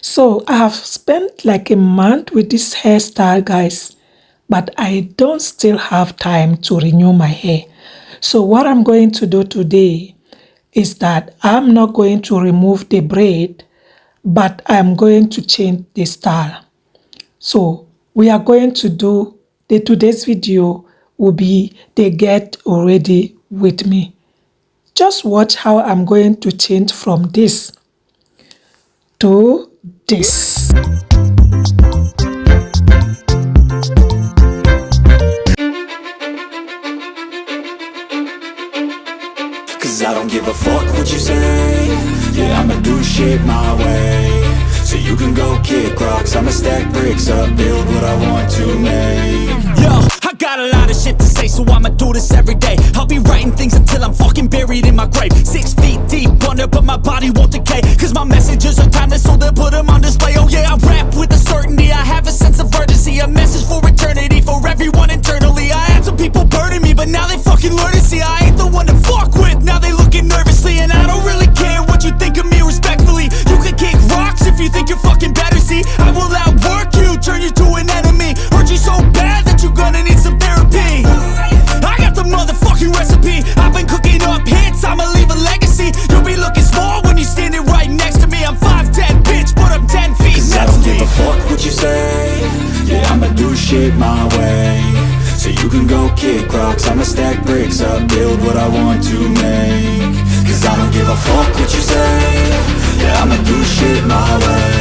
So I have spent like a month with this hairstyle, guys, but I don't still have time to renew my hair. So what I'm going to do today is that I'm not going to remove the braid, but I'm going to change the style. So we are going to do the today's video will be the get already with me. Just watch how I'm going to change from this to this. Cause I don't give a fuck what you say. Yeah, I'ma do shit my way. So you can go kick rocks, I'ma stack bricks up, build what I want to make. Yo, I got a lot of shit to say, so I'ma do this every day. I'll be writing things until I'm fucking buried in my grave. 6 feet deep under, but my body won't decay. Cause my messages are timeless, so they'll put them on display. Oh yeah, I rap with a certainty, I have a sense of urgency. A message for eternity, for everyone internally. I had some people burning me, but now they fucking learn to see I ain't the one to fuck with. Now they looking nervously, and I don't really care what you think of me respectfully. You can kick rocks if you think you're fucking better, see. I will outwork you, turn you to an enemy. Hurt you so bad that you're gonna need some therapy. I got the motherfucking recipe. I've been cooking up hits, I'ma leave a legacy. You'll be looking small when you're standing right next to me. I'm 5'10", bitch, but I'm 10 feet. Cause I don't give a fuck what you say. Yeah, I'ma do shit my way. So you can go kick rocks, I'ma stack bricks up, build what I want to make. Cause I don't give a fuck what you say. Yeah, I'ma do shit my way.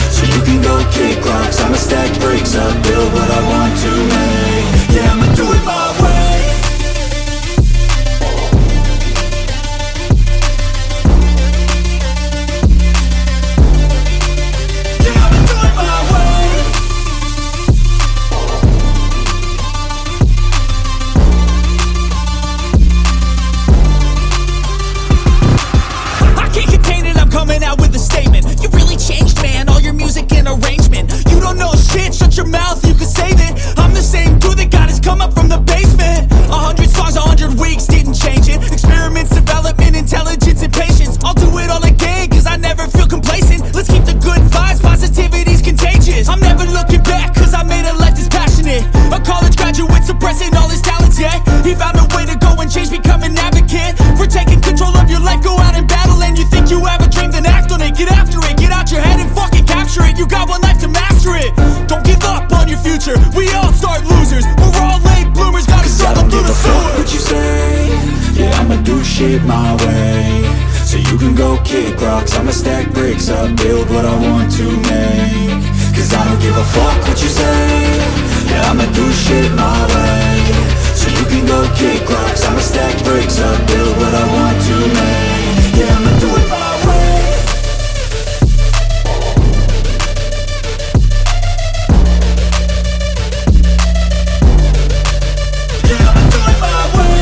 So you can go kick rocks, I'ma stack bricks up, build what I want to make. Yeah, I'ma do it my way. Yeah, I'ma do it my way. I can't contain it, I'm coming out with a statement. You really changed, man, all your music and arrangement. You don't know shit, shut your mouth, you can save it. I'm the same dude that got his come up from the basement. 100 songs, 100 weeks, didn't change it. Experiments, development, intelligence, and patience. I'll do it all again, cause I never feel complacent. Let's keep the good vibes, positivity's contagious. I'm never looking back, cause I made a life that's passionate. A college graduate suppressing all his talents, yeah. He found a way to go and change, become an advocate. For taking control of your life, go out and battle. And you think you have a dream, then act on it. Get after it, get out your head and fucking capture it. You got one life to master it. Don't give up on your future, we all start losers. We're all late bloomers, gotta struggle through the sewer. What you say, yeah, I'ma do shit my way. So you can go kick rocks, I'ma stack bricks up, build what I want to make. Cause I don't give a fuck what you say. Yeah, I'ma do shit my way. So you can go kick rocks, I'ma stack bricks up, build what I want to make. Yeah, I'ma do it my way. Yeah, I'ma do it my way.